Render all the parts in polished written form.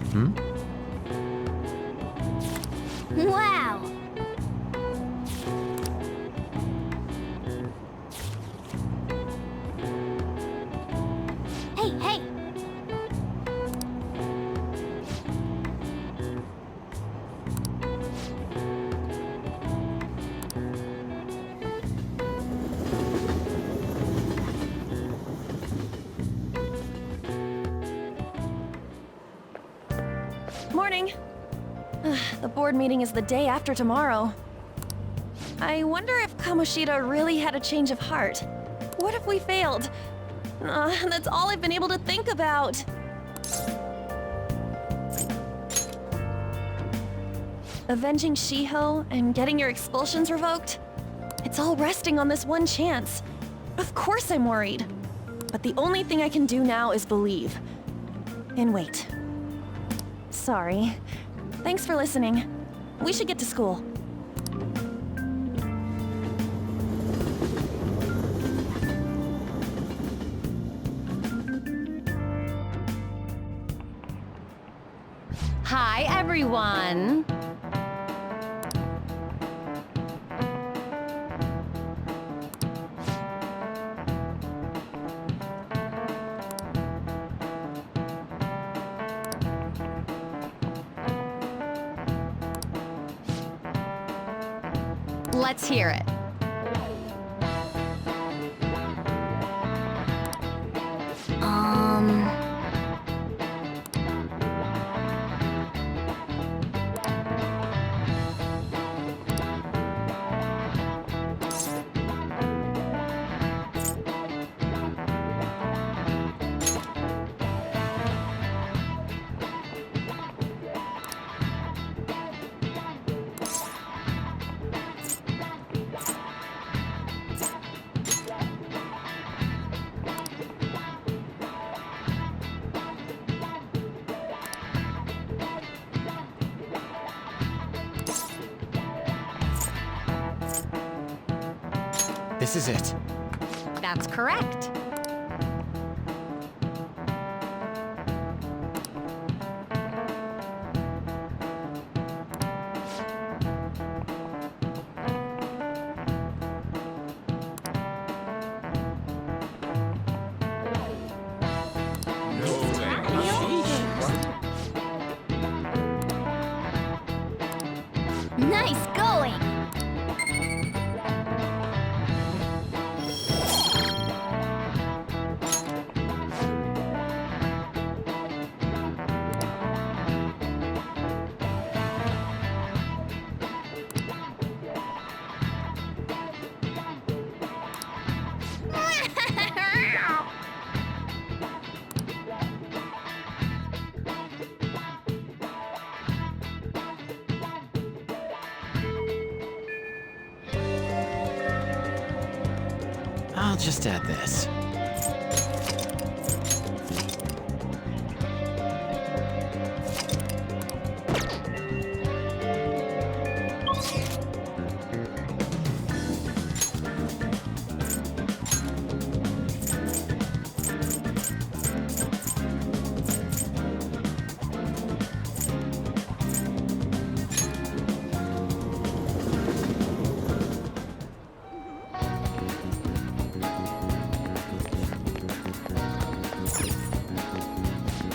Hmm? Wow! Hey, hey! Morning. The board meeting is the day after tomorrow. I wonder if Kamoshida really had a change of heart. What if we failed? That's all I've been able to think about. Avenging Shiho and getting your expulsions revoked? It's all resting on this one chance. Of course I'm worried. But the only thing I can do now is believe. And wait. Sorry. Thanks for listening. We should get to school. Hi, everyone. Let's hear it. This is it. That's correct. Nice going! I'll just add this.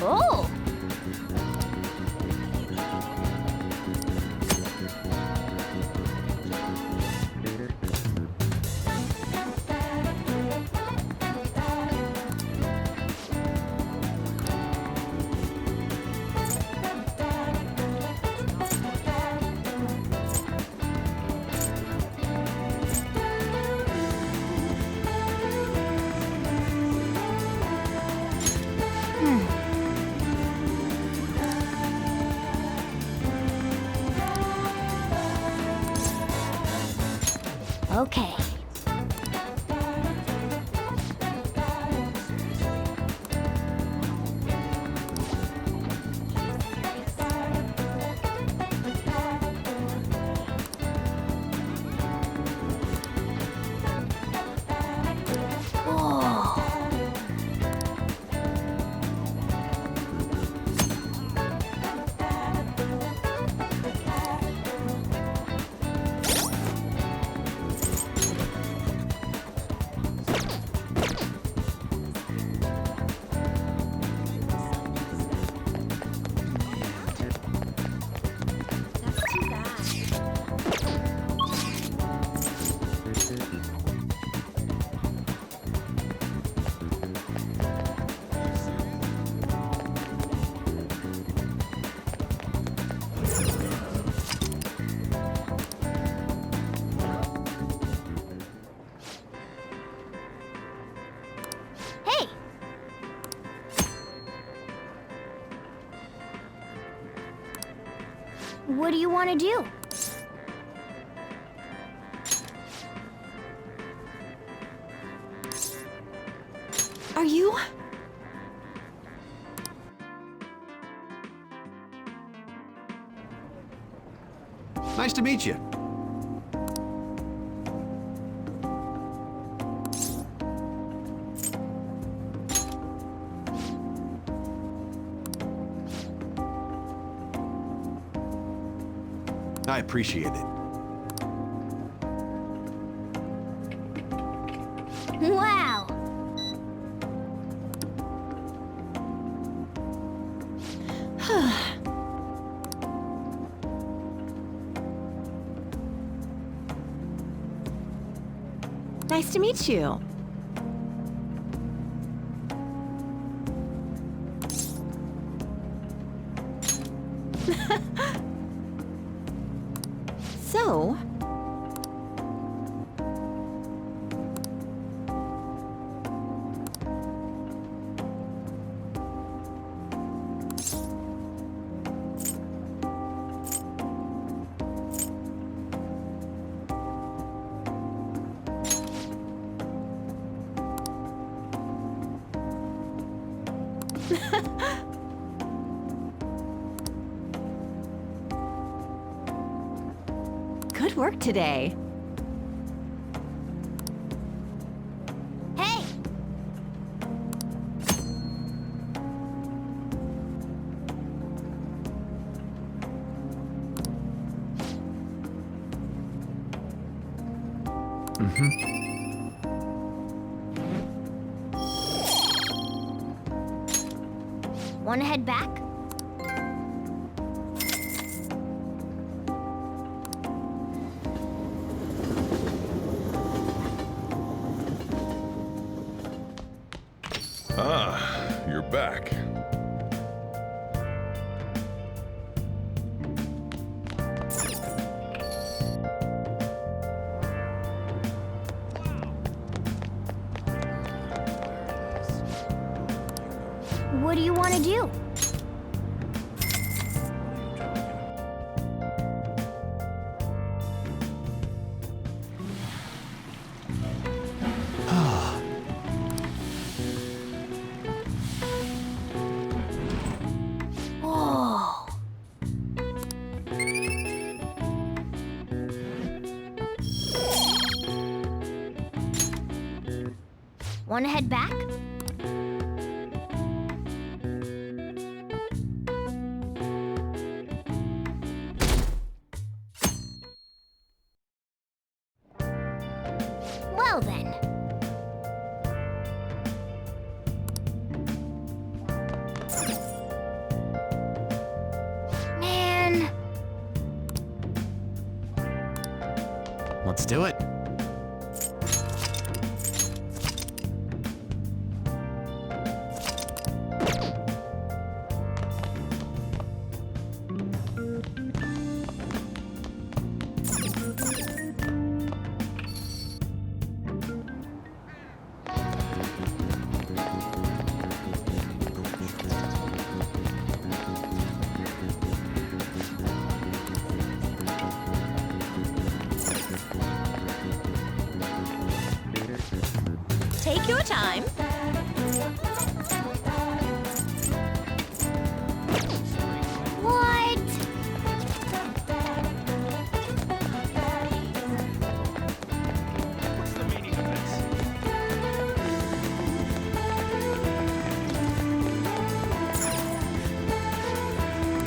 Oh! Okay. Whoa. What do you want to do? Are you? Nice to meet you. I appreciate it. Wow! Nice to meet you. So, good work today. Hey! Want to head back? Ah, you're back. What do you want to do? Whoa! Want to head back? Well then. Man. Let's do it. Take your time. What?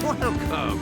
Welcome.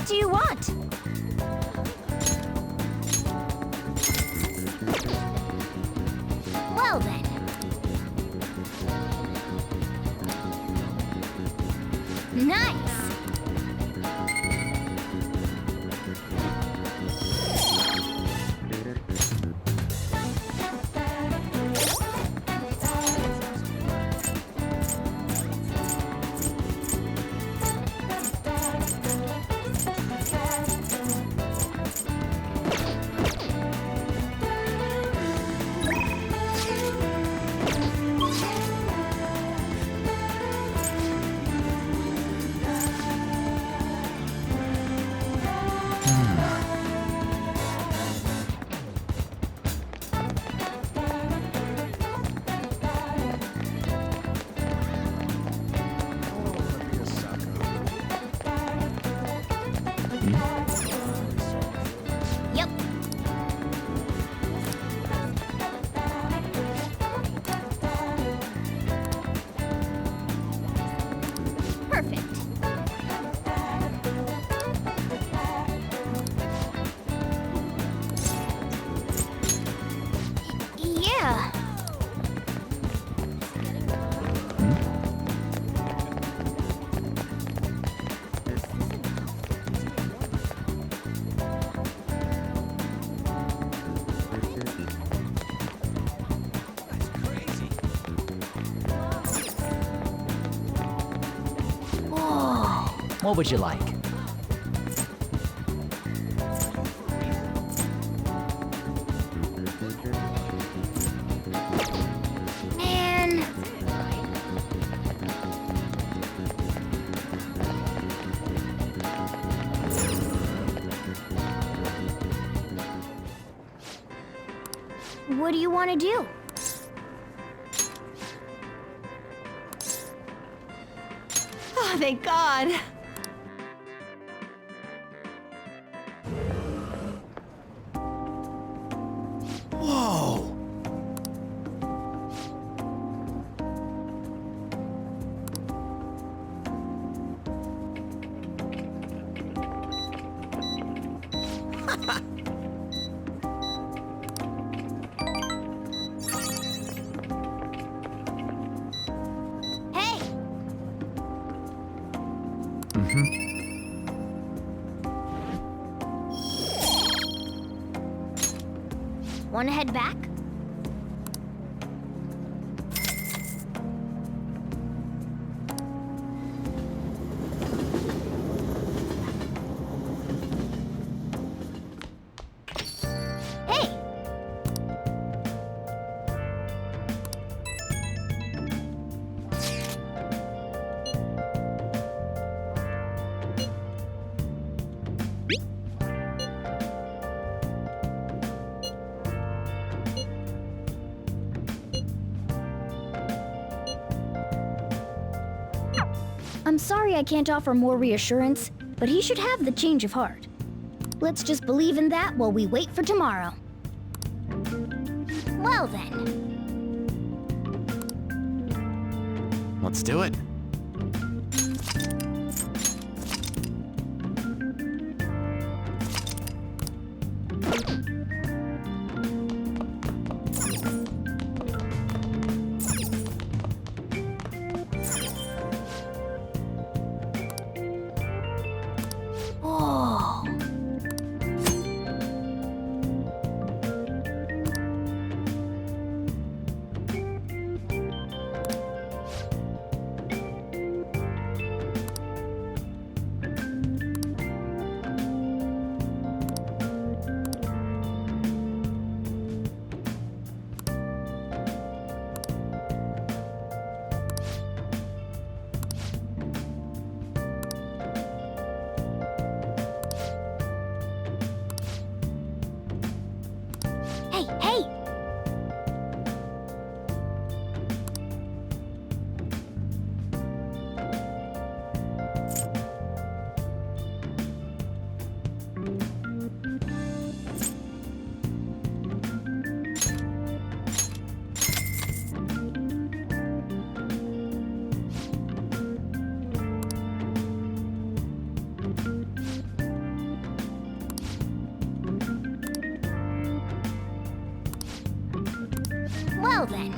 What do you want? Well then. Nice! Yep. Perfect. Yeah. Whoa. What would you like? Man. What do you want to do? Oh, thank God. Whoa! Hey! Want to head back? Hey! I'm sorry I can't offer more reassurance, but he should have the change of heart. Let's just believe in that while we wait for tomorrow. Well then. Let's do it. Oh. Now then.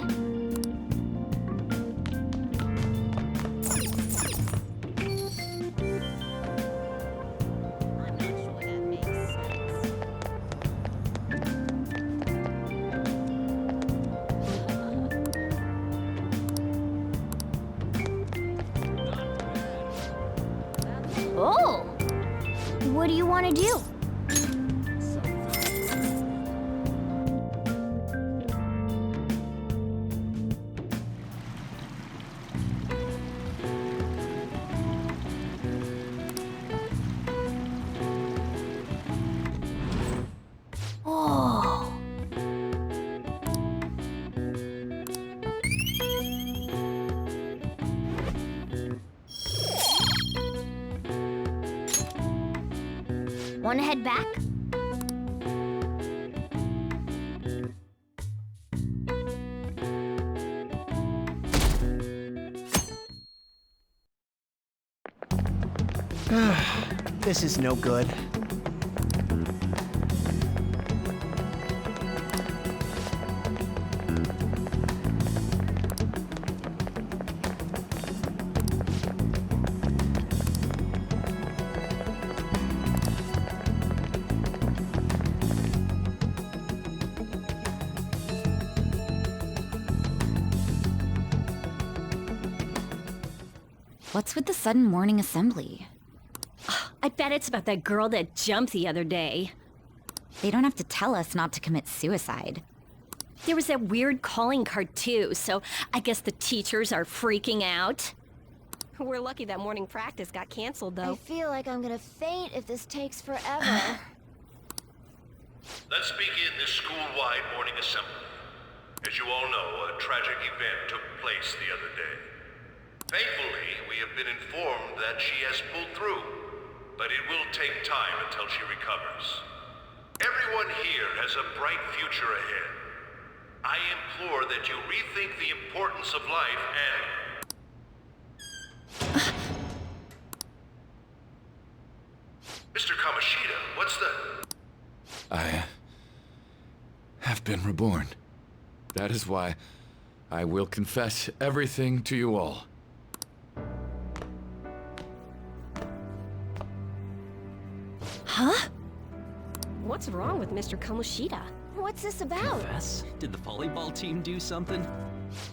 Oh! What do you want to do? Oh! Want to head back? This is no good. What's with the sudden morning assembly? I bet it's about that girl that jumped the other day. They don't have to tell us not to commit suicide. There was that weird calling card too, so I guess the teachers are freaking out. We're lucky that morning practice got canceled, I though. feel like I'm gonna faint if this takes forever. Let's begin this school-wide morning assembly. As you all know, a tragic event took place the other day. Thankfully, we have been informed that she has pulled through, but it will take time until she recovers. Everyone here has a bright future ahead. I implore that you rethink the importance of life and... Mr. Kamoshida, what's the... I have been reborn. That is why I will confess everything to you all. Huh? What's wrong with Mr. Kamoshida? What's this about? Confess? Did the volleyball team do something?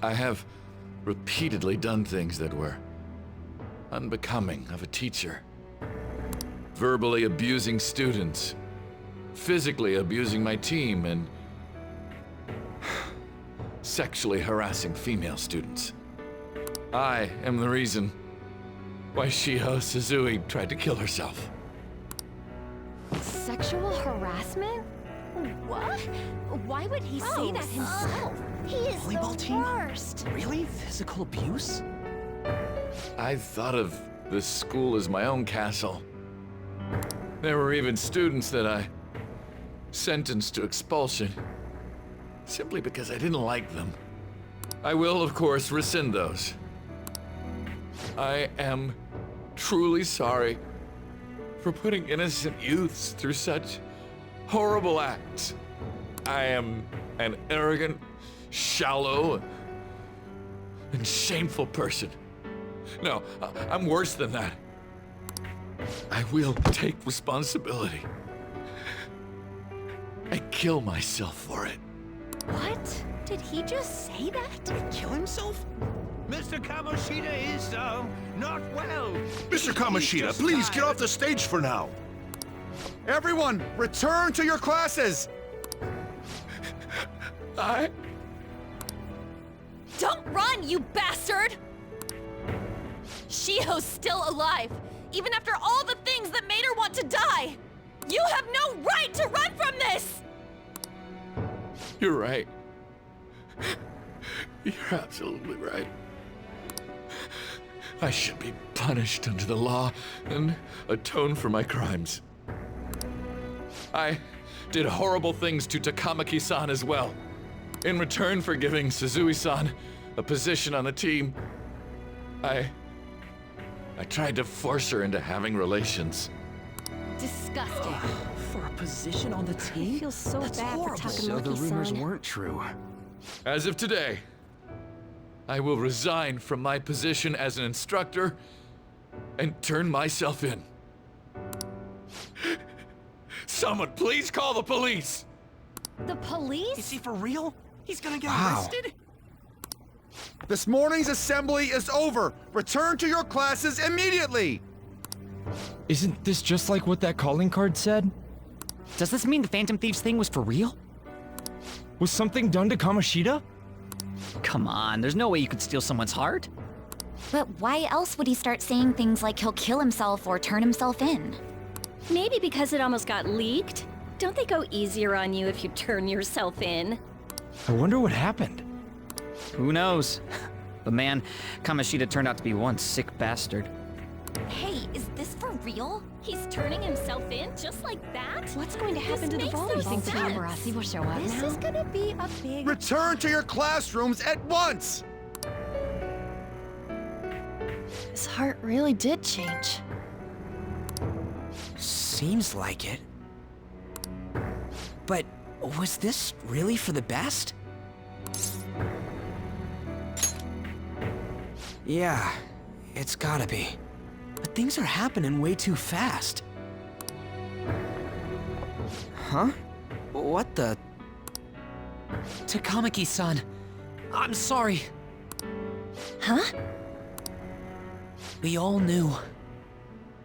I have repeatedly done things that were unbecoming of a teacher. Verbally abusing students, physically abusing my team, and sexually harassing female students. I am the reason why Shiho Suzui tried to kill herself. Sexual harassment? What? Why would he say that himself? He is Volleyball the team? worst. Really? Physical abuse? I thought of this school as my own castle. There were even students that I sentenced to expulsion, simply because I didn't like them. I will, of course, rescind those. I am truly sorry for putting innocent youths through such horrible acts. I am an arrogant, shallow, and shameful person. No, I'm worse than that. I will take responsibility. I kill myself for it. What? Did he just say that? Kill himself? Mr. Kamoshida is, not well. Mr. Kamoshida, please get off the stage for now. Everyone, return to your classes! Don't run, you bastard! Shiho's still alive, even after all the things that made her want to die! You have no right to run from this! You're right. You're absolutely right. I should be punished under the law and atone for my crimes. I did horrible things to Takamaki-san as well. In return for giving Suzui-san a position on the team, I tried to force her into having relations. Disgusting. For a position on the team? I feel so That's bad horrible. for So the rumors Takamaki-san. weren't true. As of today, I will resign from my position as an instructor and turn myself in. Someone please call the police! The police? Is he for real? He's gonna get Wow. arrested? This morning's assembly is over. Return to your classes immediately. Isn't this just like what that calling card said? Does this mean the Phantom Thieves thing was for real? Was something done to Kamoshida? Come on, there's no way you could steal someone's heart. But why else would he start saying things like he'll kill himself or turn himself in? Maybe because it almost got leaked. Don't they go easier on you if you turn yourself in? I wonder what happened. Who knows? But man, Kamoshida turned out to be one sick bastard. Hey, is this for real? He's turning himself in just like that? What's going to happen to the makes no volleyball sense. team? Paparazzi will show up This now. is gonna be a big... Return to your classrooms at once. His heart really did change. Seems like it. But was this really for the best? Yeah, it's gotta be. But things are happening way too fast. Huh? What the? Takamaki-san, I'm sorry. Huh? We all knew,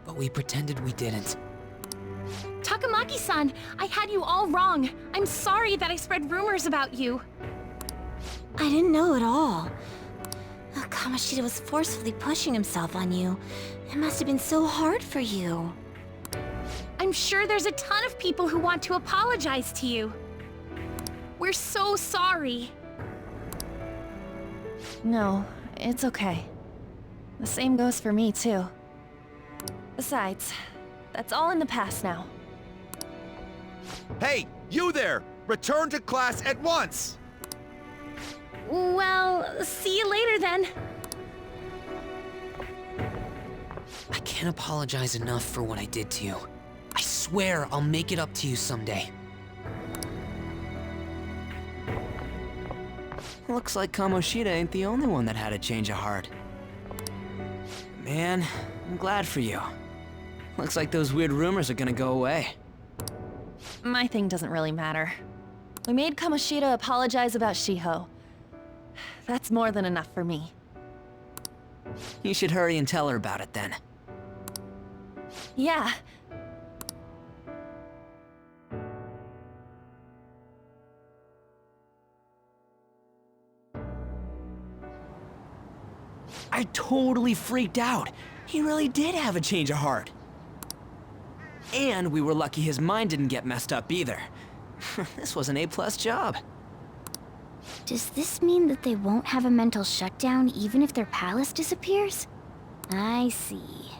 but we pretended we didn't. Takamaki-san, I had you all wrong. I'm sorry that I spread rumors about you. I didn't know at all. Kamoshida was forcefully pushing himself on you. It must have been so hard for you. I'm sure there's a ton of people who want to apologize to you. We're so sorry. No, it's okay. The same goes for me, too. Besides, that's all in the past now. Hey, you there! Return to class at once. Well, see you later then. I can't apologize enough for what I did to you. I swear I'll make it up to you someday. Looks like Kamoshida ain't the only one that had a change of heart. Man, I'm glad for you. Looks like those weird rumors are gonna go away. My thing doesn't really matter. We made Kamoshida apologize about Shiho. That's more than enough for me. You should hurry and tell her about it then. Yeah. I totally freaked out. He really did have a change of heart. And we were lucky his mind didn't get messed up either. This was an A+ job. Does this mean that they won't have a mental shutdown even if their palace disappears? I see.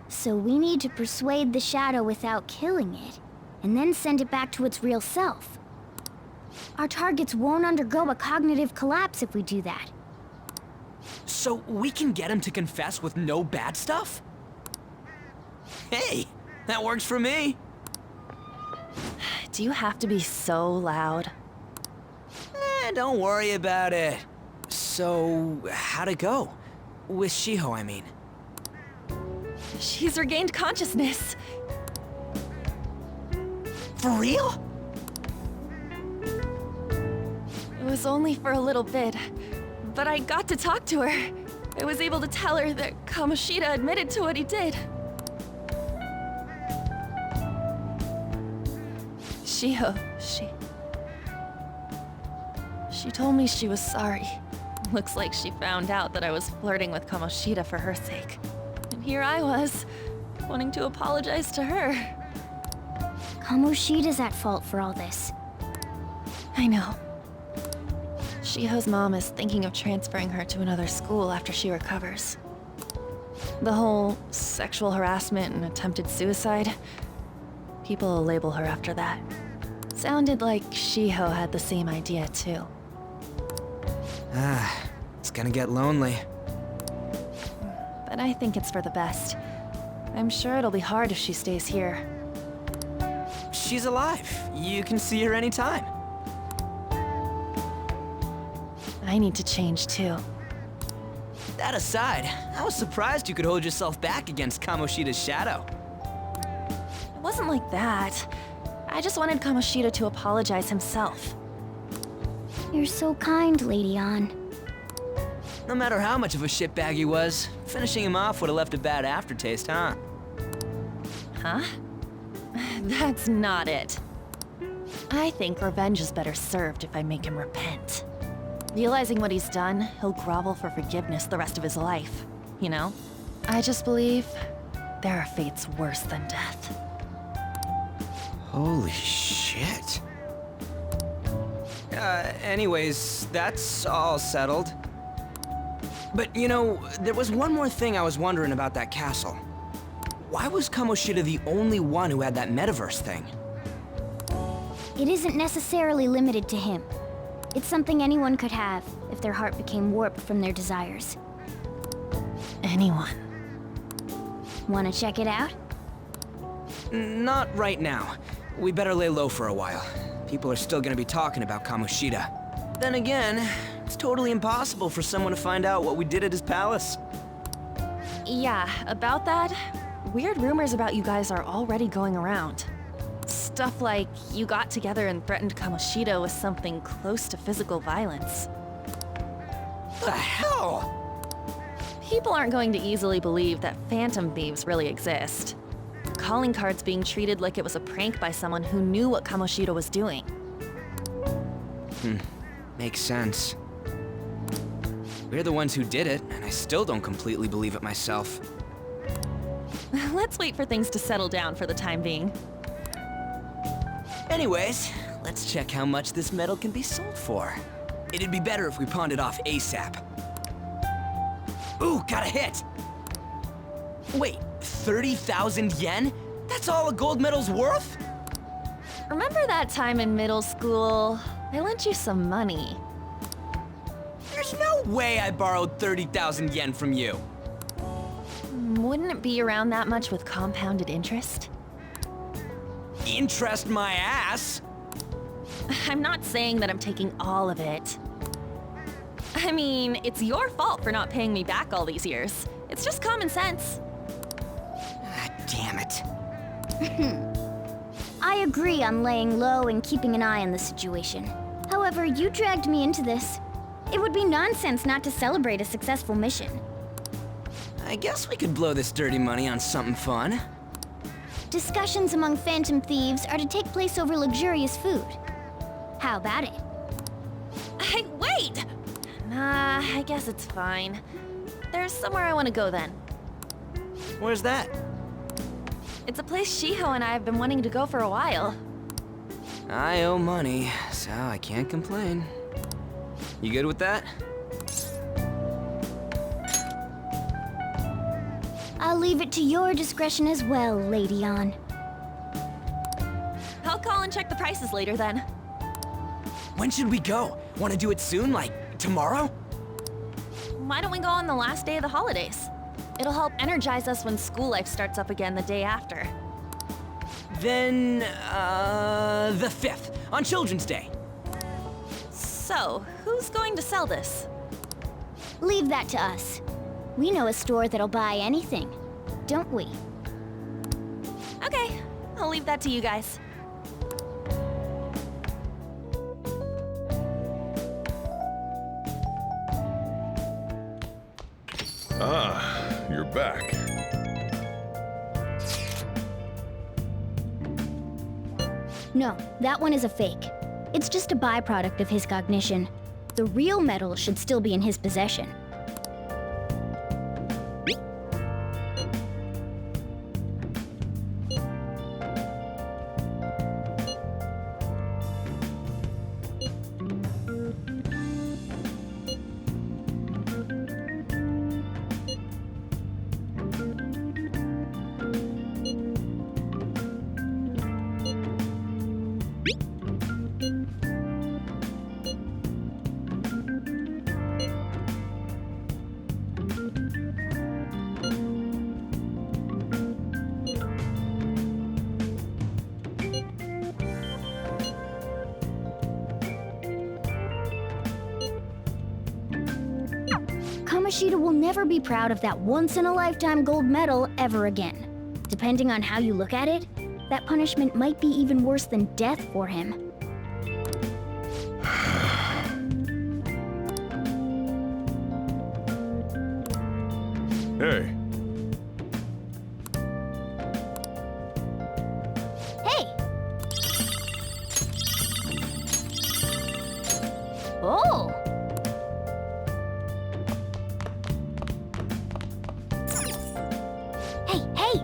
So we need to persuade the shadow without killing it, and then send it back to its real self. Our targets won't undergo a cognitive collapse if we do that. So we can get him to confess with no bad stuff? Hey, that works for me. Do you have to be so loud? Don't worry about it. So, how'd it go? With Shiho, I mean. She's regained consciousness. For real? It was only for a little bit, but I got to talk to her. I was able to tell her that Kamoshida admitted to what he did. Shiho, She told me she was sorry. Looks like she found out that I was flirting with Kamoshida for her sake. And here I was, wanting to apologize to her. Kamoshida's at fault for all this. I know. Shiho's mom is thinking of transferring her to another school after she recovers. The whole sexual harassment and attempted suicide, people will label her after that. Sounded like Shiho had the same idea too. It's gonna get lonely. But I think it's for the best. I'm sure it'll be hard if she stays here. She's alive. You can see her anytime. I need to change too. That aside, I was surprised you could hold yourself back against Kamoshida's shadow. It wasn't like that. I just wanted Kamoshida to apologize himself. You're so kind, Lady Ann. No matter how much of a shitbag he was, finishing him off would have left a bad aftertaste, huh? Huh? That's not it. I think revenge is better served if I make him repent. Realizing what he's done, he'll grovel for forgiveness the rest of his life, you know? I just believe there are fates worse than death. Holy shit. Anyways, that's all settled. But you know, there was one more thing I was wondering about that castle. Why was Kamoshida the only one who had that metaverse thing? It isn't necessarily limited to him. It's something anyone could have if their heart became warped from their desires. Anyone. Want to check it out? Not right now. We better lay low for a while. People are still gonna be talking about Kamoshida. Then again, it's totally impossible for someone to find out what we did at his palace. Yeah, about that, weird rumors about you guys are already going around. Stuff like you got together and threatened Kamoshida with something close to physical violence. The hell? People aren't going to easily believe that phantom thieves really exist. Calling cards being treated like it was a prank by someone who knew what Kamoshida was doing. Makes sense. We're the ones who did it, and I still don't completely believe it myself. Let's wait for things to settle down for the time being. Anyways, let's check how much this metal can be sold for. It'd be better if we pawned it off ASAP. Ooh, got a hit! Wait, 30,000 yen? That's all a gold medal's worth? Remember that time in middle school? I lent you some money. There's no way I borrowed 30,000 yen from you. Wouldn't it be around that much with compounded interest? Interest my ass! I'm not saying that I'm taking all of it. I mean, it's your fault for not paying me back all these years. It's just common sense. Ah, damn it. I agree on laying low and keeping an eye on the situation. However, you dragged me into this. It would be nonsense not to celebrate a successful mission. I guess we could blow this dirty money on something fun. Discussions among phantom thieves are to take place over luxurious food. How about it? Hey, wait! Nah, I guess it's fine. There's somewhere I want to go then. Where's that? It's a place Shiho and I have been wanting to go for a while. I owe money, so I can't complain. You good with that? I'll leave it to your discretion as well, Lady Ann. I'll call and check the prices later then. When should we go? Want to do it soon, like tomorrow? Why don't we go on the last day of the holidays? It'll help energize us when school life starts up again the day after. Then, the 5th, on Children's Day. So, who's going to sell this? Leave that to us. We know a store that'll buy anything, don't we? Okay, I'll leave that to you guys. Ah, you're back. No, that one is a fake. It's just a byproduct of his cognition. The real metal should still be in his possession. Kamoshida will never be proud of that once-in-a-lifetime gold medal ever again. Depending on how you look at it, that punishment might be even worse than death for him. Hey. Hey! Oh! Hey, hey!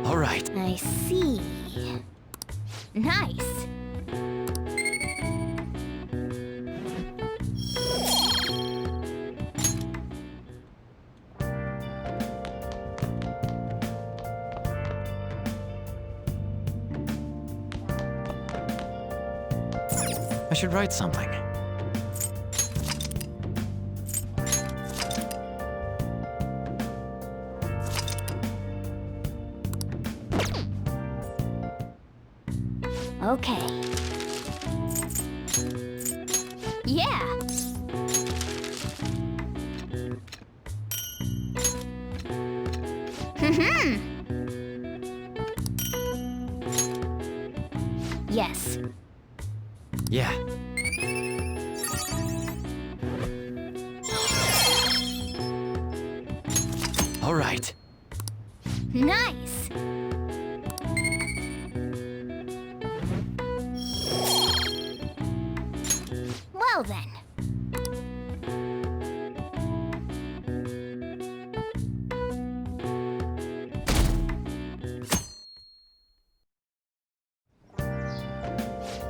All right. I see. Nice. I should write something. Okay. Yeah. Yes. Yeah. All right. Nice. Well then.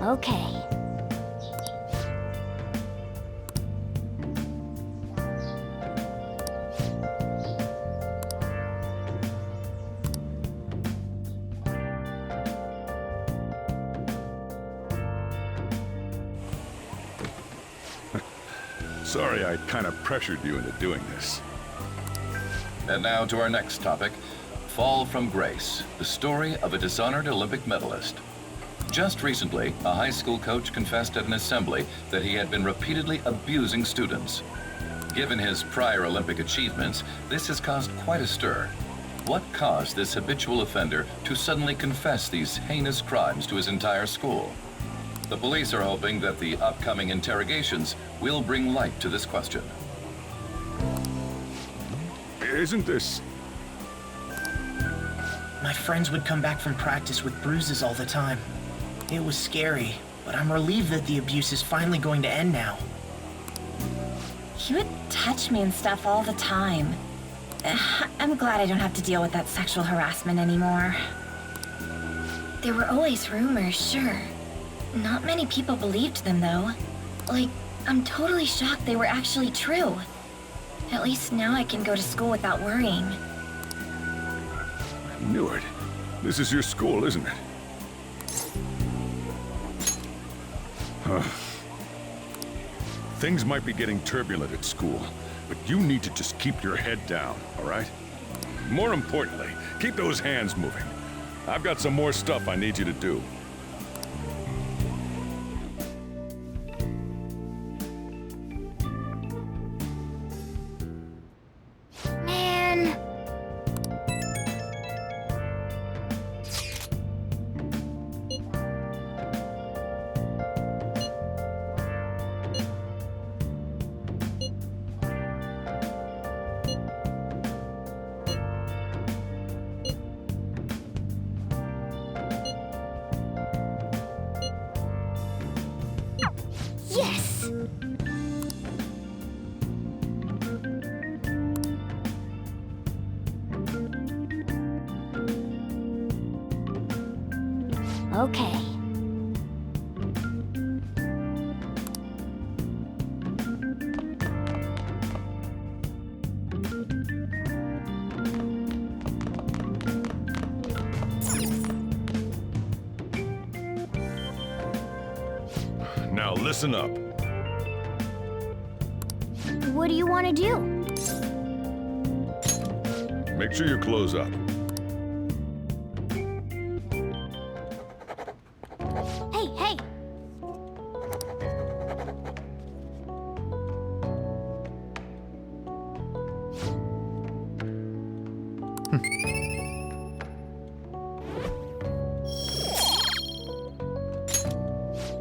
Okay. Sorry I kind of pressured you into doing this. And now to our next topic, Fall from Grace, the story of a dishonored Olympic medalist. Just recently, a high school coach confessed at an assembly that he had been repeatedly abusing students. Given his prior Olympic achievements, this has caused quite a stir. What caused this habitual offender to suddenly confess these heinous crimes to his entire school? The police are hoping that the upcoming interrogations will bring light to this question. Isn't this... My friends would come back from practice with bruises all the time. It was scary, but I'm relieved that the abuse is finally going to end now. He would touch me and stuff all the time. I'm glad I don't have to deal with that sexual harassment anymore. There were always rumors, sure. Not many people believed them, though. Like, I'm totally shocked they were actually true. At least now I can go to school without worrying. I knew it. This is your school, isn't it? Things might be getting turbulent at school, but you need to just keep your head down, all right? More importantly, keep those hands moving. I've got some more stuff I need you to do. Man. Okay. Now listen up. What do you want to do? Make sure you close up. Hey, hey!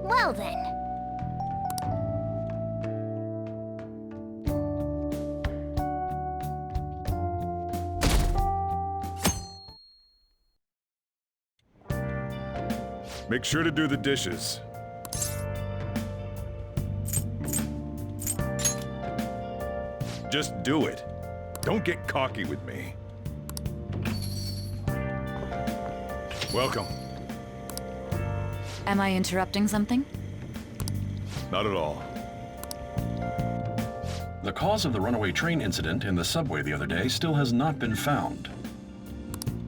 Well then. Make sure to do the dishes. Just do it. Don't get cocky with me. Welcome. Am I interrupting something? Not at all. The cause of the runaway train incident in the subway the other day still has not been found.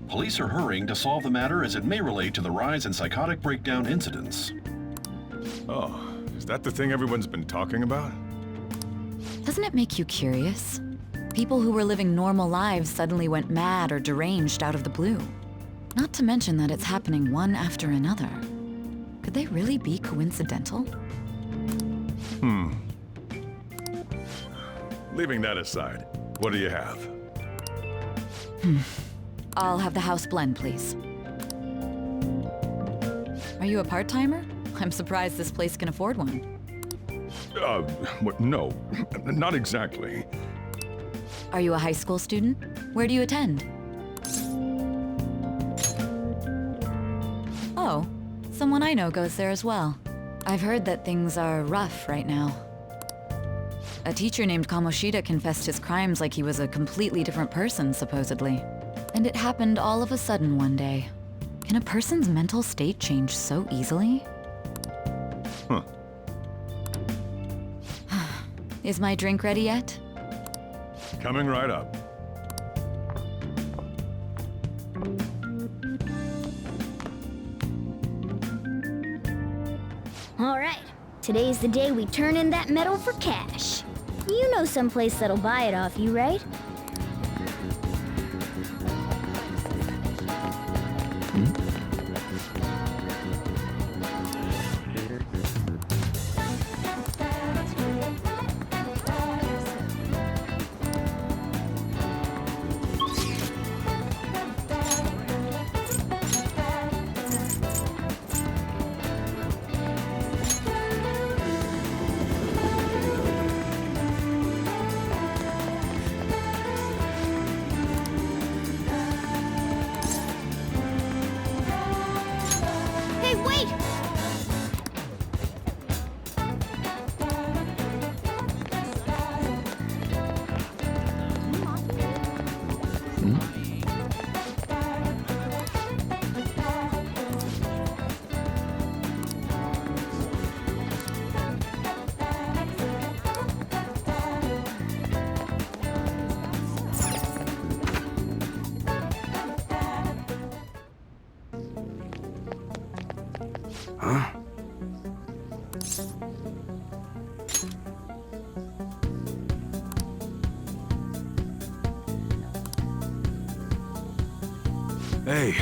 Police are hurrying to solve the matter as it may relate to the rise in psychotic breakdown incidents. Oh, is that the thing everyone's been talking about? Doesn't it make you curious? People who were living normal lives suddenly went mad or deranged out of the blue. Not to mention that it's happening one after another. Could they really be coincidental? Leaving that aside, what do you have? I'll have the house blend, please. Are you a part-timer? I'm surprised this place can afford one. What? No, not exactly. Are you a high school student? Where do you attend? Oh, someone I know goes there as well. I've heard that things are rough right now. A teacher named Kamoshida confessed his crimes like he was a completely different person, supposedly. And it happened all of a sudden one day. Can a person's mental state change so easily? Huh. Is my drink ready yet? Coming right up. All right. Today's the day we turn in that metal for cash. You know someplace that'll buy it off you, right? Hey, wait! Huh? Hey.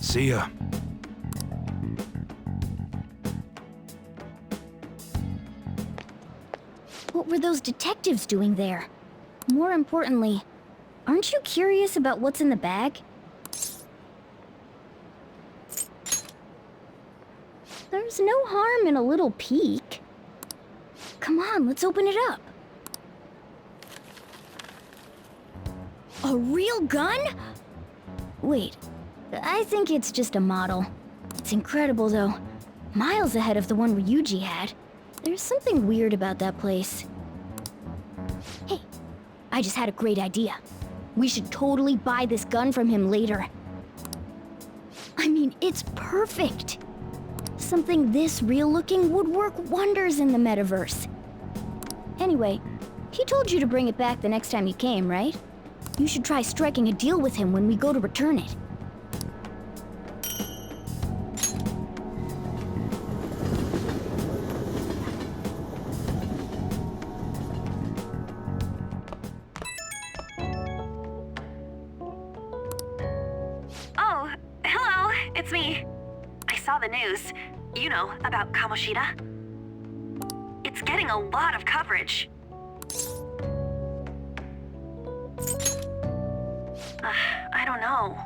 See ya. What were those detectives doing there? More importantly, aren't you curious about what's in the bag? There's no harm in a little peek. Come on, let's open it up. A real gun? Wait, I think it's just a model. It's incredible, though. Miles ahead of the one Ryuji had. There's something weird about that place. Hey, I just had a great idea. We should totally buy this gun from him later. I mean, it's perfect. Something this real-looking would work wonders in the metaverse. Anyway, he told you to bring it back the next time you came, right? You should try striking a deal with him when we go to return it. Oh, hello, it's me. I saw the news, you know, about Kamoshida. It's getting a lot of coverage. I don't know.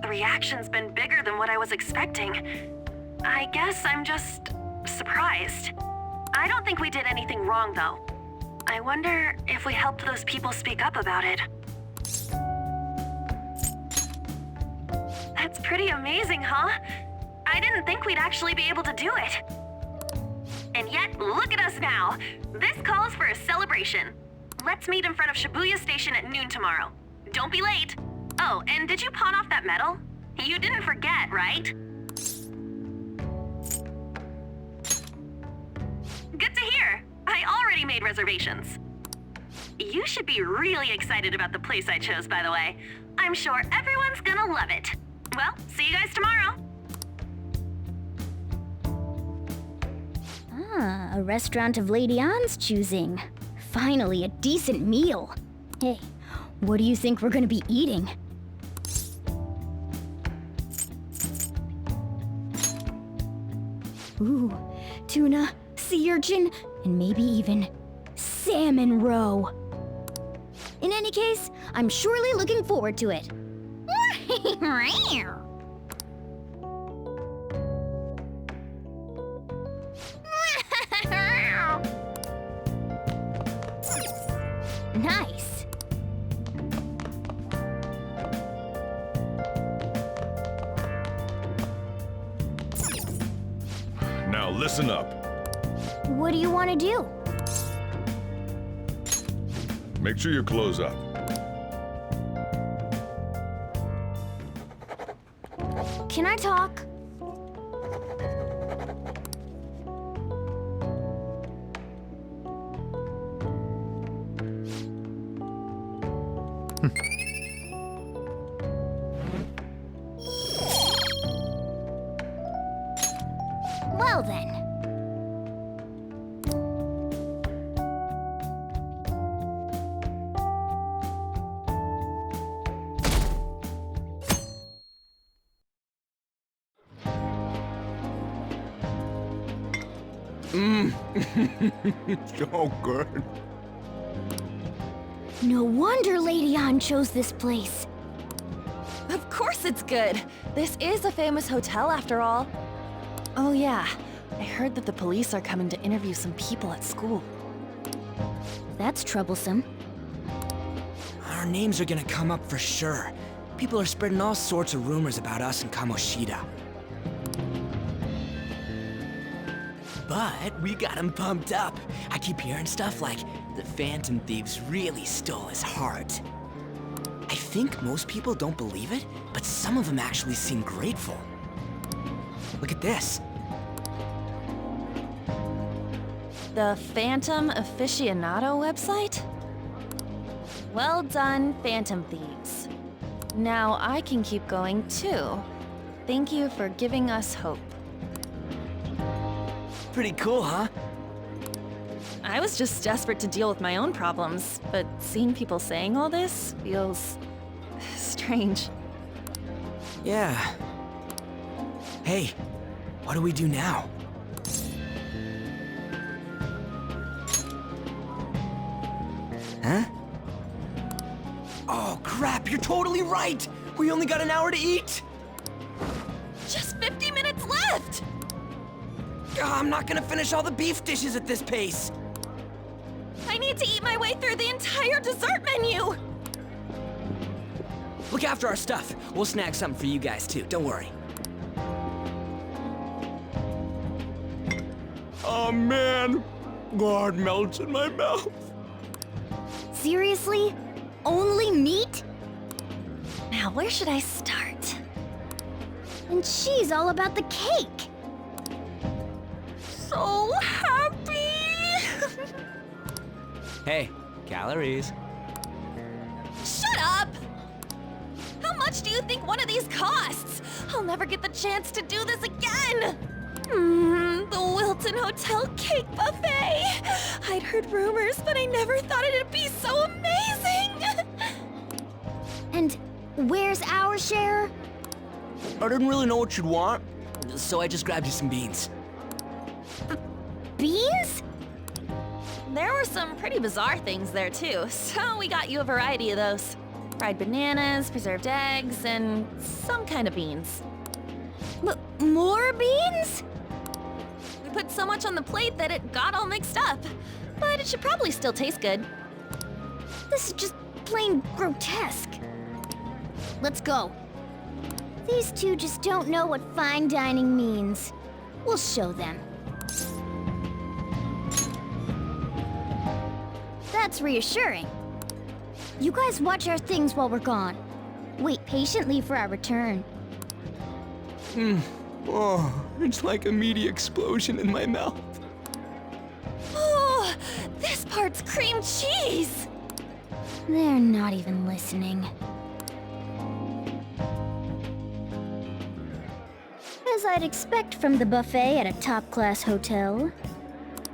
The reaction's been bigger than what I was expecting. I guess I'm just surprised. I don't think we did anything wrong, though. I wonder if we helped those people speak up about it. That's pretty amazing, huh? I didn't think we'd actually be able to do it. And yet, look at us now. This calls for a celebration. Let's meet in front of Shibuya Station at noon tomorrow. Don't be late. Oh, and did you pawn off that medal? You didn't forget, right? Good to hear. I already made reservations. You should be really excited about the place I chose, by the way. I'm sure everyone's gonna love it. Well, see you guys tomorrow. Ah, a restaurant of Lady Ann's choosing. Finally, a decent meal. Hey, what do you think we're gonna be eating? Ooh, tuna, sea urchin, and maybe even salmon roe. In any case, I'm surely looking forward to it. Nice. Now listen up. What do you want to do? Make sure your clothes up. Can I talk? Well then. So good. No wonder Lady Ann chose this place. Of course it's good. This is a famous hotel after all. Oh yeah, I heard that the police are coming to interview some people at school. That's troublesome. Our names are gonna come up for sure. People are spreading all sorts of rumors about us and Kamoshida. But we got him pumped up. I keep hearing stuff like the Phantom Thieves really stole his heart. I think most people don't believe it, but some of them actually seem grateful. Look at this. The Phantom Aficionado website? Well done, Phantom Thieves. Now I can keep going too. Thank you for giving us hope. Pretty cool, huh? I was just desperate to deal with my own problems, but seeing people saying all this feels strange. Yeah. Hey, what do we do now? Huh? Oh, crap, you're totally right! We only got an hour to eat! Just 50 minutes left! I'm not gonna finish all the beef dishes at this pace! I need to eat my way through the entire dessert menu! Look after our stuff. We'll snag something for you guys too, don't worry. Oh man, God melts in my mouth. Seriously? Only meat? Now, where should I start? And she's all about the cake. So happy! Hey, calories. Shut up! How much do you think one of these costs? I'll never get the chance to do this again! The Wilton Hotel Cake Buffet! I'd heard rumors, but I never thought it'd be so amazing! And where's our share? I didn't really know what you'd want, so I just grabbed you some beans. Beans? There were some pretty bizarre things there too, so we got you a variety of those. Fried bananas, preserved eggs, and some kind of beans. More beans? We put so much on the plate that it got all mixed up, but it should probably still taste good. This is just plain grotesque. Let's go. These two just don't know what fine dining means. We'll show them. That's reassuring. You guys watch our things while we're gone. Wait patiently for our return. Oh, it's like a meaty explosion in my mouth. Oh, this part's cream cheese! They're not even listening. As I'd expect from the buffet at a top-class hotel.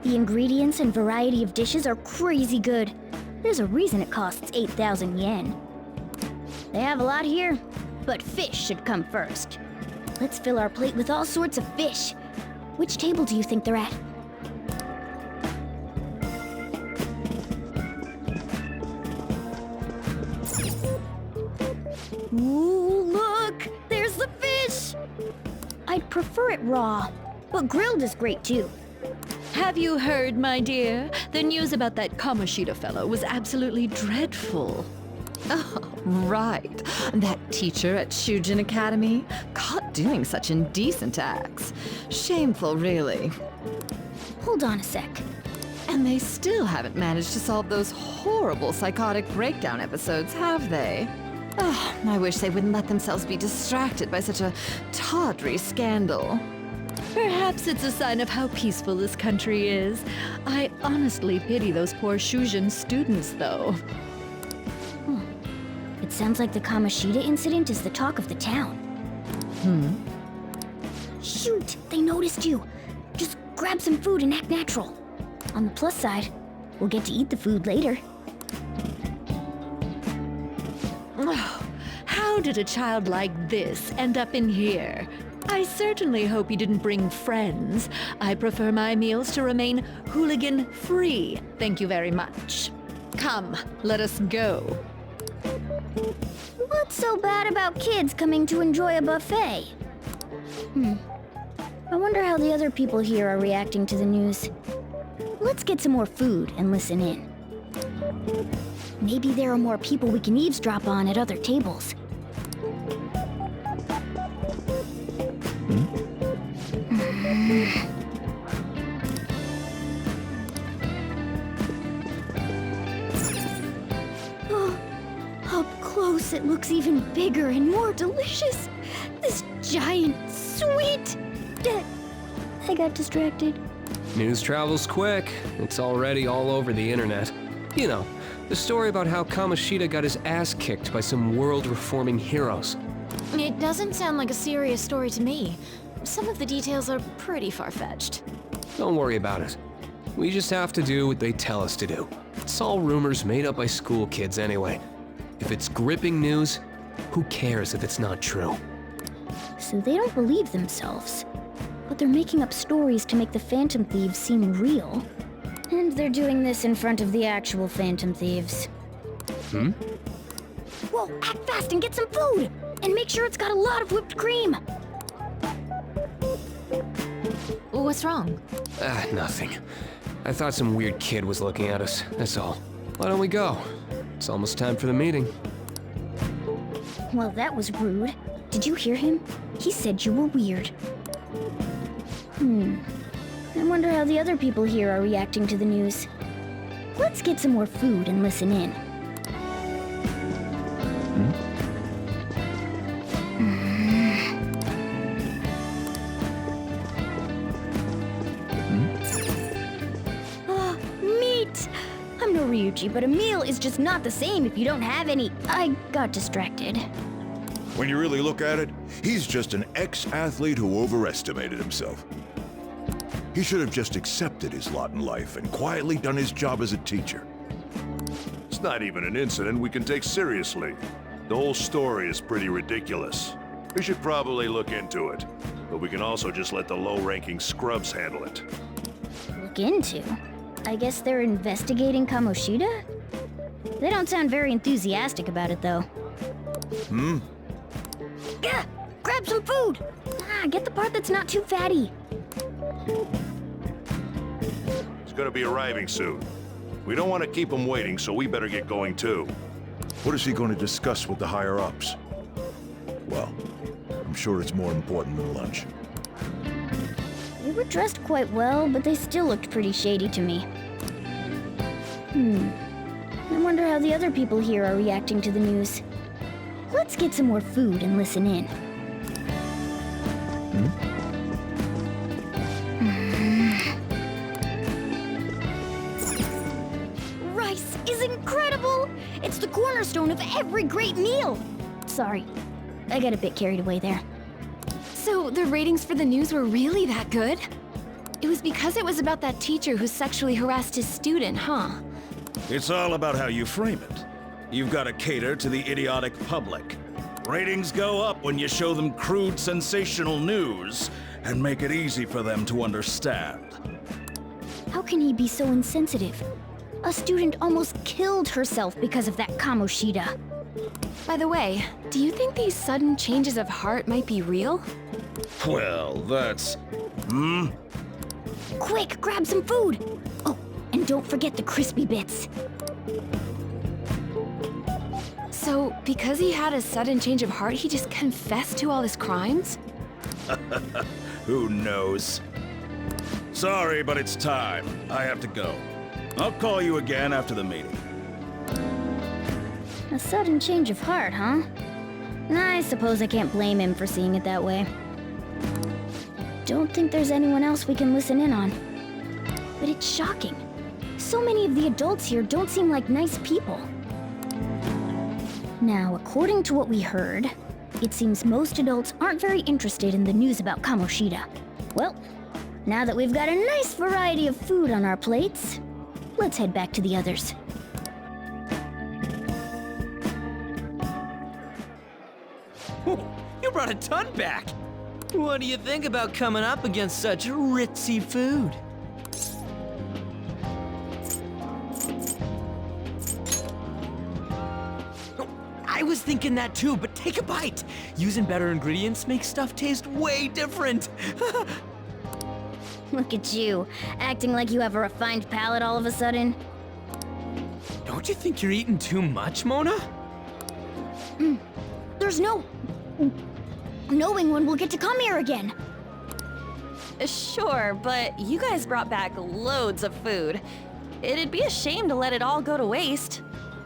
The ingredients and variety of dishes are crazy good. There's a reason it costs 8,000 yen. They have a lot here, but fish should come first. Let's fill our plate with all sorts of fish. Which table do you think they're at? Ooh, look! There's the fish! I'd prefer it raw, but grilled is great too. Have you heard, my dear? The news about that Kamoshida fellow was absolutely dreadful. Oh, right. That teacher at Shujin Academy? Caught doing such indecent acts. Shameful, really. Hold on a sec. And they still haven't managed to solve those horrible psychotic breakdown episodes, have they? Oh, I wish they wouldn't let themselves be distracted by such a tawdry scandal. Perhaps it's a sign of how peaceful this country is. I honestly pity those poor Shujin students, though. It sounds like the Kamoshida incident is the talk of the town. Shoot! They noticed you! Just grab some food and act natural. On the plus side, we'll get to eat the food later. Oh, how did a child like this end up in here? I certainly hope you didn't bring friends. I prefer my meals to remain hooligan-free. Thank you very much. Come, let us go. What's so bad about kids coming to enjoy a buffet? I wonder how the other people here are reacting to the news. Let's get some more food and listen in. Maybe there are more people we can eavesdrop on at other tables. Oh, up close it looks even bigger and more delicious. This giant sweet... I got distracted. News travels quick. It's already all over the internet. You know, the story about how Kamoshida got his ass kicked by some world-reforming heroes. It doesn't sound like a serious story to me. Some of the details are pretty far-fetched. Don't worry about it. We just have to do what they tell us to do. It's all rumors made up by school kids anyway. If it's gripping news, who cares if it's not true? So they don't believe themselves. But they're making up stories to make the Phantom Thieves seem real. And they're doing this in front of the actual Phantom Thieves. Whoa, act fast and get some food! And make sure it's got a lot of whipped cream! What's wrong? Nothing. I thought some weird kid was looking at us, that's all. Why don't we go? It's almost time for the meeting. Well, that was rude. Did you hear him? He said you were weird. I wonder how the other people here are reacting to the news. Let's get some more food and listen in. Meat! I'm no Ryuji, but a meal is just not the same if you don't have any. I got distracted. When you really look at it, he's just an ex-athlete who overestimated himself. He should have just accepted his lot in life and quietly done his job as a teacher. It's not even an incident we can take seriously. The whole story is pretty ridiculous. We should probably look into it, but we can also just let the low-ranking scrubs handle it. Look into? I guess they're investigating Kamoshida? They don't sound very enthusiastic about it, though. Gah! Grab some food! Get the part that's not too fatty. He's gonna be arriving soon. We don't want to keep him waiting, so we better get going too. What is he going to discuss with the higher-ups? Well, I'm sure it's more important than lunch. They were dressed quite well, but they still looked pretty shady to me. I wonder how the other people here are reacting to the news. Let's get some more food and listen in. Rice is incredible! It's the cornerstone of every great meal! Sorry, I got a bit carried away there. So the ratings for the news were really that good? It was because it was about that teacher who sexually harassed his student, huh? It's all about how you frame it. You've got to cater to the idiotic public. Ratings go up when you show them crude, sensational news and make it easy for them to understand. How can he be so insensitive? A student almost killed herself because of that Kamoshida. By the way, do you think these sudden changes of heart might be real? Well, that's... Quick, grab some food! Oh, and don't forget the crispy bits. So, because he had a sudden change of heart, he just confessed to all his crimes? Who knows? Sorry, but it's time. I have to go. I'll call you again after the meeting. A sudden change of heart, huh? I suppose I can't blame him for seeing it that way. Don't think there's anyone else we can listen in on. But it's shocking. So many of the adults here don't seem like nice people. Now, according to what we heard, it seems most adults aren't very interested in the news about Kamoshida. Well, now that we've got a nice variety of food on our plates, let's head back to the others. You brought a ton back! What do you think about coming up against such ritzy food? I was thinking that too, but take a bite. Using better ingredients makes stuff taste way different. Look at you, acting like you have a refined palate all of a sudden. Don't you think you're eating too much, Mona? There's no knowing when we'll get to come here again. Sure, but you guys brought back loads of food. It'd be a shame to let it all go to waste.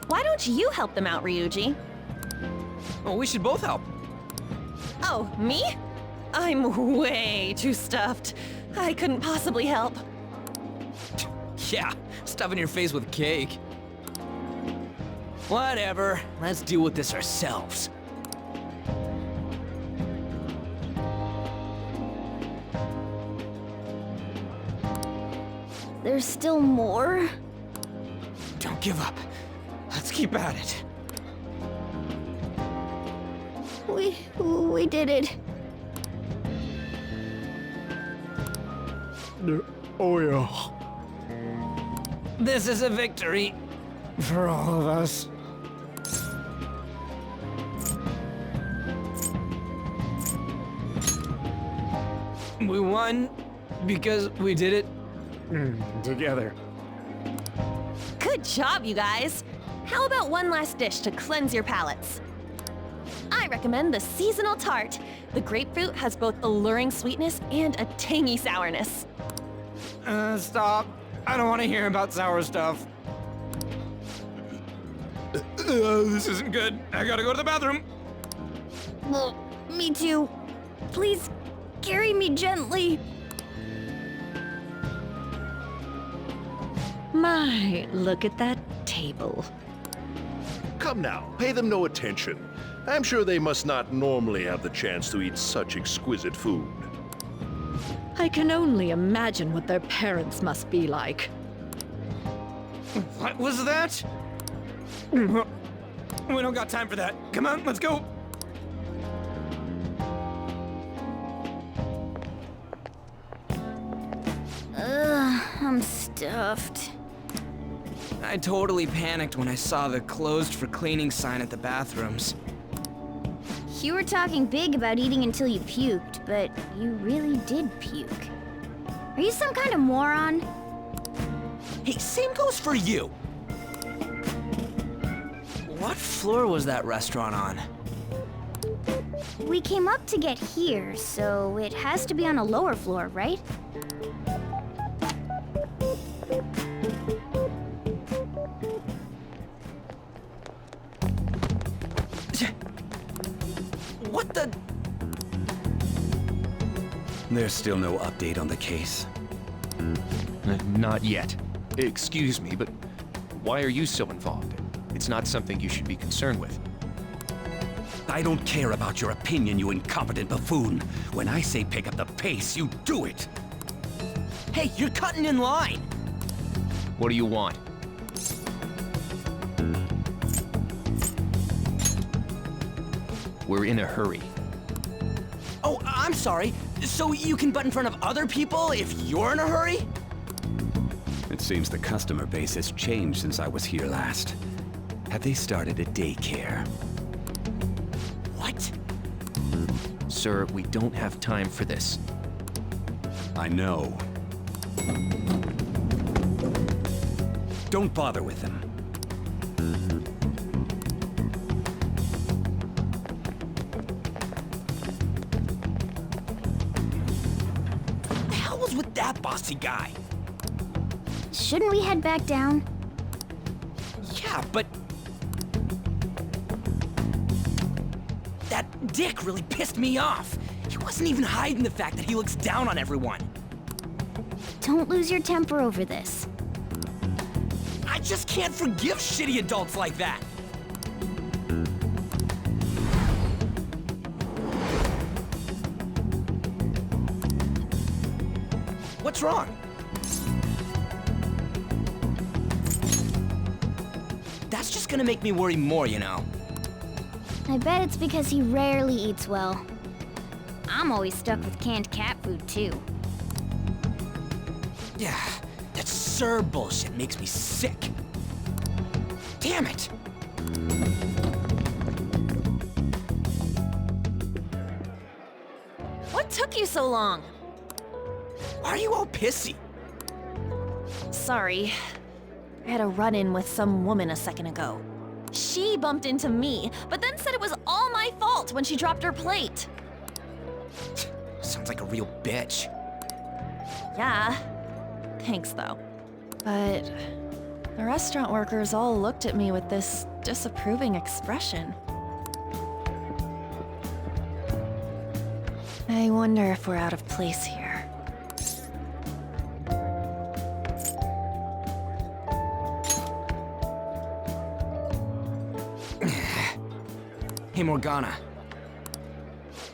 Why don't you help them out, Ryuji? Oh, we should both help. Oh, me? I'm way too stuffed. I couldn't possibly help. Yeah, stuffing your face with cake. Whatever, let's deal with this ourselves. There's still more? Don't give up. Let's keep at it. We did it. Oh yeah. This is a victory for all of us. We won because we did it together. Good job, you guys. How about one last dish to cleanse your palates? I recommend the seasonal tart. The grapefruit has both alluring sweetness and a tangy sourness. Stop. I don't want to hear about sour stuff. This isn't good. I gotta go to the bathroom. Well, me too. Please, carry me gently. My, look at that table. Come now, pay them no attention. I'm sure they must not normally have the chance to eat such exquisite food. I can only imagine what their parents must be like. What was that? We don't got time for that. Come on, let's go. I'm stuffed. I totally panicked when I saw the closed for cleaning sign at the bathrooms. You were talking big about eating until you puked, but you really did puke. Are you some kind of moron? Hey, same goes for you. What floor was that restaurant on? We came up to get here, so it has to be on a lower floor, right? What the? There's still no update on the case. Not yet. Excuse me, but why are you so involved? It's not something you should be concerned with. I don't care about your opinion, you incompetent buffoon. When I say pick up the pace, you do it. Hey, you're cutting in line. What do you want? We're in a hurry. Oh, I'm sorry. So you can butt in front of other people if you're in a hurry? It seems the customer base has changed since I was here last. Have they started a daycare? What? Sir, we don't have time for this. I know. Don't bother with them. What the hell was with that bossy guy? Shouldn't we head back down? Yeah, but... that dick really pissed me off. He wasn't even hiding the fact that he looks down on everyone. Don't lose your temper over this. I just can't forgive shitty adults like that. What's wrong? That's just gonna make me worry more, you know. I bet it's because he rarely eats well. I'm always stuck with canned cat food, too. Yeah, that Sir bullshit makes me sick. Damn it! What took you so long? Why are you all pissy? Sorry. I had a run-in with some woman a second ago. She bumped into me, but then said it was all my fault when she dropped her plate. Sounds like a real bitch. Yeah. Thanks, though. But the restaurant workers all looked at me with this disapproving expression. I wonder if we're out of place here. Hey, Morgana.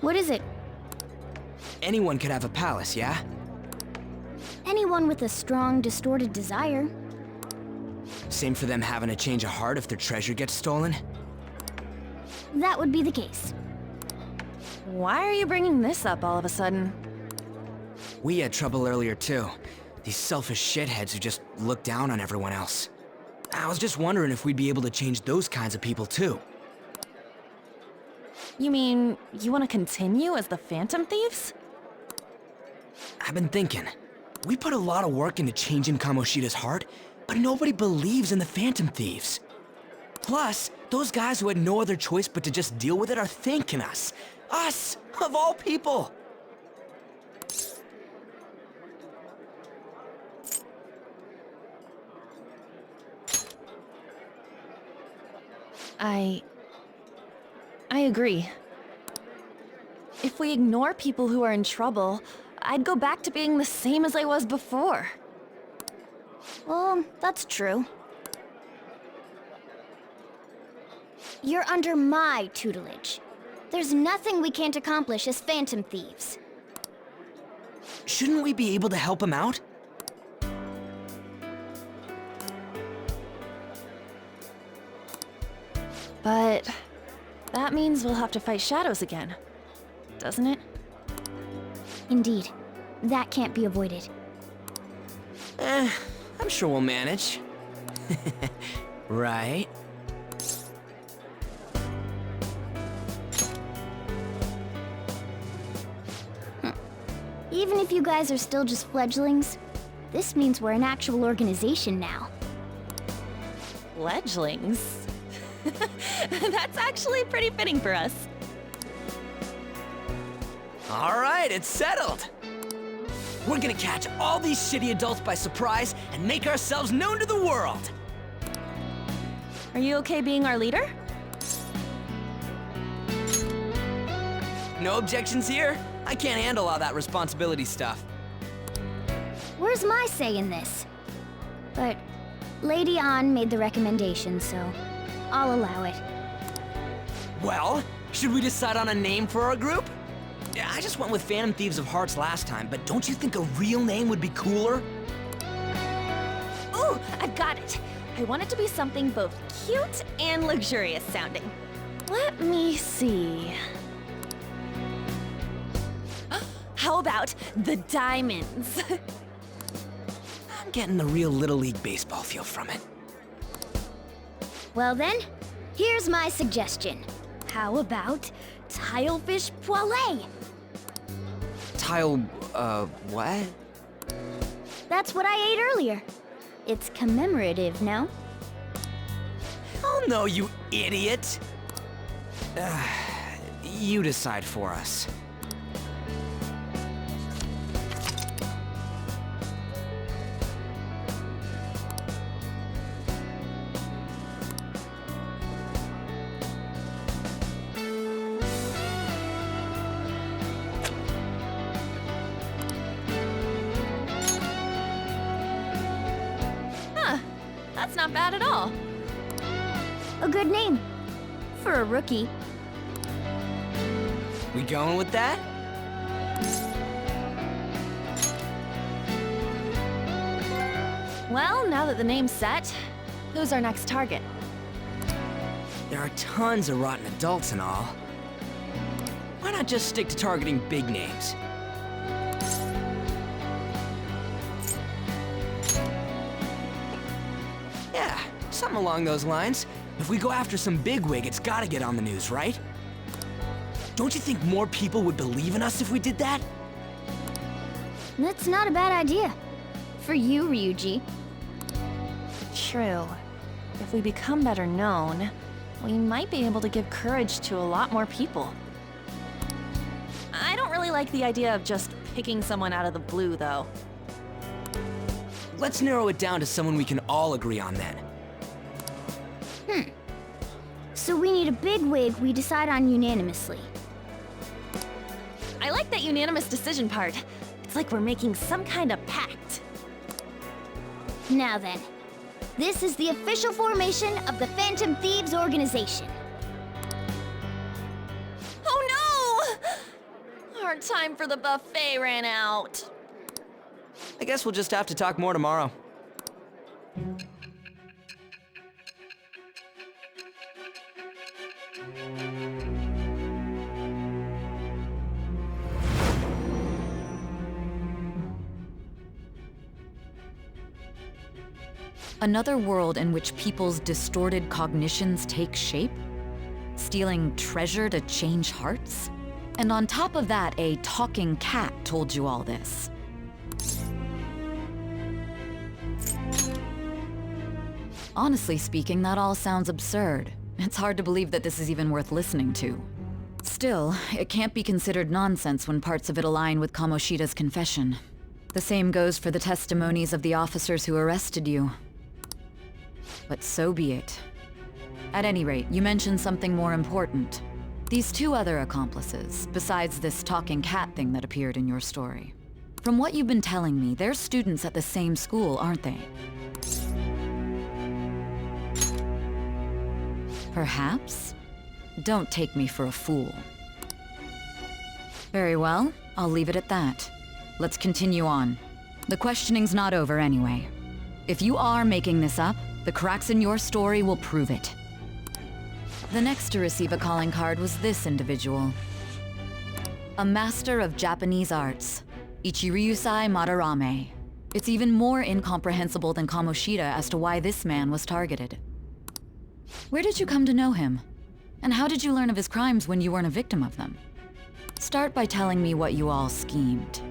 What is it? Anyone could have a palace, yeah? Anyone with a strong, distorted desire. Same for them having a change of heart if their treasure gets stolen? That would be the case. Why are you bringing this up all of a sudden? We had trouble earlier too. These selfish shitheads who just look down on everyone else. I was just wondering if we'd be able to change those kinds of people too. You mean, you want to continue as the Phantom Thieves? I've been thinking. We put a lot of work into changing Kamoshida's heart, but nobody believes in the Phantom Thieves. Plus, those guys who had no other choice but to just deal with it are thanking us. Us, of all people! I agree. If we ignore people who are in trouble, I'd go back to being the same as I was before. Well, that's true. You're under my tutelage. There's nothing we can't accomplish as Phantom Thieves. Shouldn't we be able to help him out? But that means we'll have to fight shadows again, doesn't it? Indeed. That can't be avoided. I'm sure we'll manage. Right? Even if you guys are still just fledglings, this means we're an actual organization now. Fledglings? That's actually pretty fitting for us. All right, it's settled. We're gonna catch all these shitty adults by surprise and make ourselves known to the world. Are you okay being our leader? No objections here. I can't handle all that responsibility stuff. Where's my say in this? But Lady An made the recommendation, so I'll allow it. Well, should we decide on a name for our group? Yeah, I just went with Phantom Thieves of Hearts last time, but don't you think a real name would be cooler? Ooh, I've got it. I want it to be something both cute and luxurious sounding. Let me see. How about the Diamonds? I'm getting the real Little League Baseball feel from it. Well then, here's my suggestion. How about Tilefish Poêlée? What? That's what I ate earlier. It's commemorative, no? Oh no, you idiot! You decide for us. That's not bad at all. A good name. For a rookie. We going with that? Well, now that the name's set, who's our next target? There are tons of rotten adults and all. Why not just stick to targeting big names? Yeah, something along those lines. If we go after some bigwig, it's gotta get on the news, right? Don't you think more people would believe in us if we did that? That's not a bad idea. For you, Ryuji. True. If we become better known, we might be able to give courage to a lot more people. I don't really like the idea of just picking someone out of the blue, though. Let's narrow it down to someone we can all agree on then. So we need a bigwig we decide on unanimously. I like that unanimous decision part. It's like we're making some kind of pact. Now then, this is the official formation of the Phantom Thieves organization. Oh no! Our time for the buffet ran out. I guess we'll just have to talk more tomorrow. Another world in which people's distorted cognitions take shape? Stealing treasure to change hearts? And on top of that, a talking cat told you all this. Honestly speaking, that all sounds absurd. It's hard to believe that this is even worth listening to. Still, it can't be considered nonsense when parts of it align with Kamoshida's confession. The same goes for the testimonies of the officers who arrested you. But so be it. At any rate, you mentioned something more important. These two other accomplices, besides this talking cat thing that appeared in your story. From what you've been telling me, they're students at the same school, aren't they? Perhaps? Don't take me for a fool. Very well, I'll leave it at that. Let's continue on. The questioning's not over anyway. If you are making this up, the cracks in your story will prove it. The next to receive a calling card was this individual. A master of Japanese arts, Ichiryusai Madarame. It's even more incomprehensible than Kamoshida as to why this man was targeted. Where did you come to know him? And how did you learn of his crimes when you weren't a victim of them? Start by telling me what you all schemed.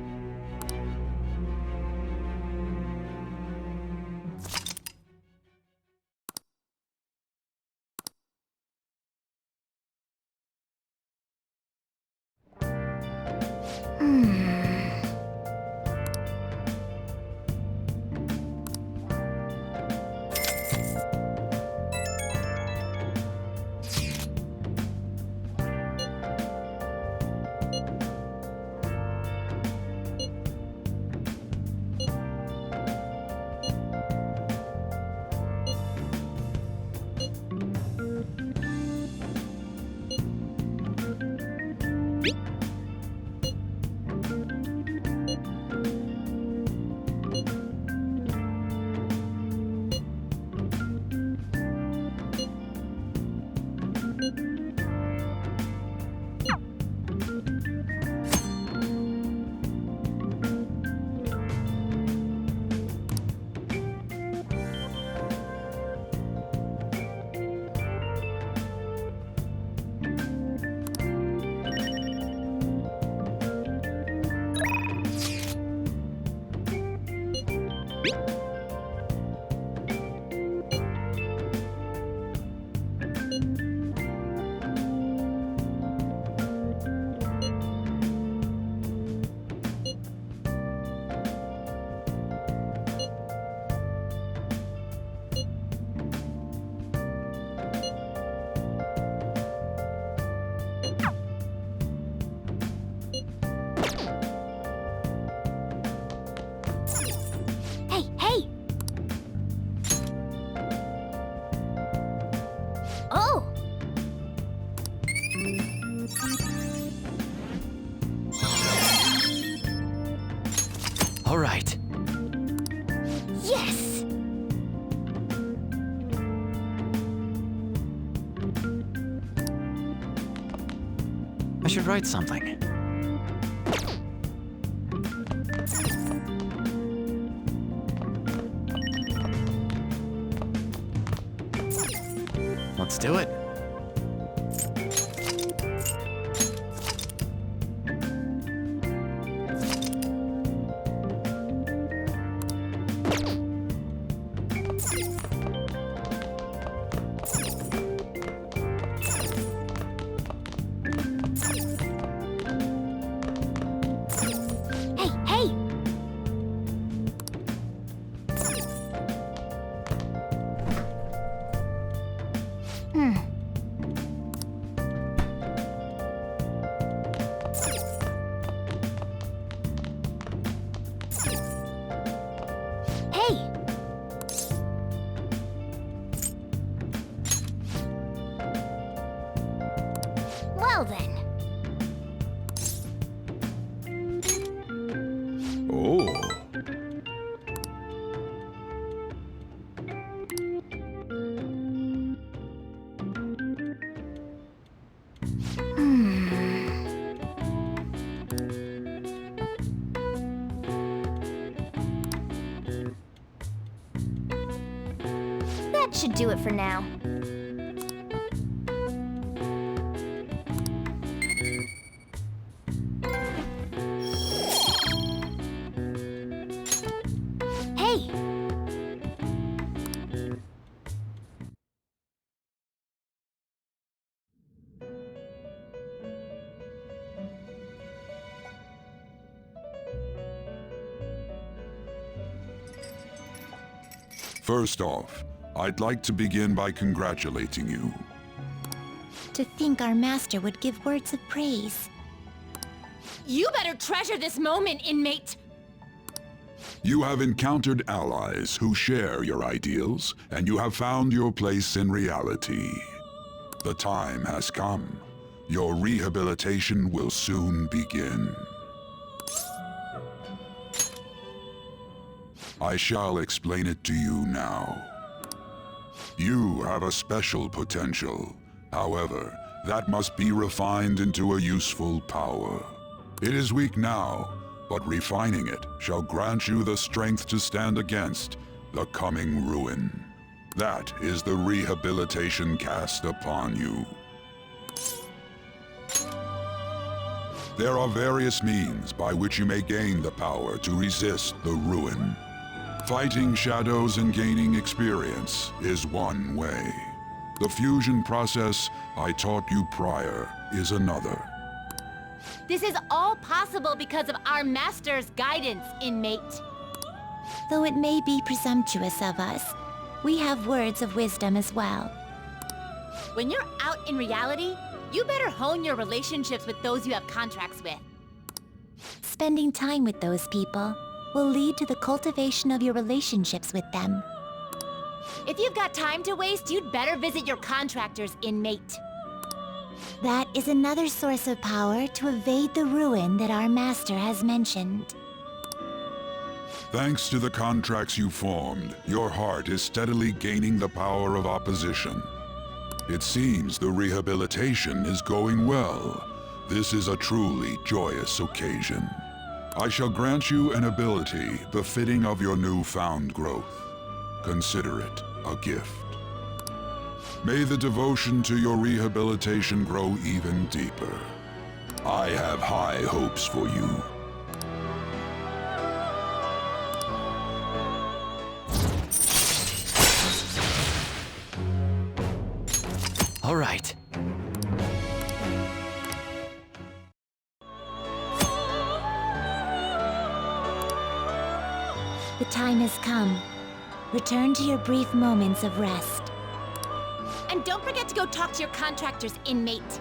All right. Yes! I should write something. Let's do it. Hey, hey! Hey! Well then. Oh. That should do it for now. Hey! First off, I'd like to begin by congratulating you. To think our master would give words of praise. You better treasure this moment, inmate! You have encountered allies who share your ideals, and you have found your place in reality. The time has come. Your rehabilitation will soon begin. I shall explain it to you now. You have a special potential. However, that must be refined into a useful power. It is weak now, but refining it shall grant you the strength to stand against the coming ruin. That is the rehabilitation cast upon you. There are various means by which you may gain the power to resist the ruin. Fighting shadows and gaining experience is one way. The fusion process I taught you prior is another. This is all possible because of our master's guidance, inmate. Though it may be presumptuous of us, we have words of wisdom as well. When you're out in reality, you better hone your relationships with those you have contracts with. Spending time with those people will lead to the cultivation of your relationships with them. If you've got time to waste, you'd better visit your contractors, inmate. That is another source of power to evade the ruin that our master has mentioned. Thanks to the contracts you formed, your heart is steadily gaining the power of opposition. It seems the rehabilitation is going well. This is a truly joyous occasion. I shall grant you an ability befitting of your newfound growth. Consider it a gift. May the devotion to your rehabilitation grow even deeper. I have high hopes for you. All right. The time has come. Return to your brief moments of rest. And don't forget to go talk to your contractors, inmate.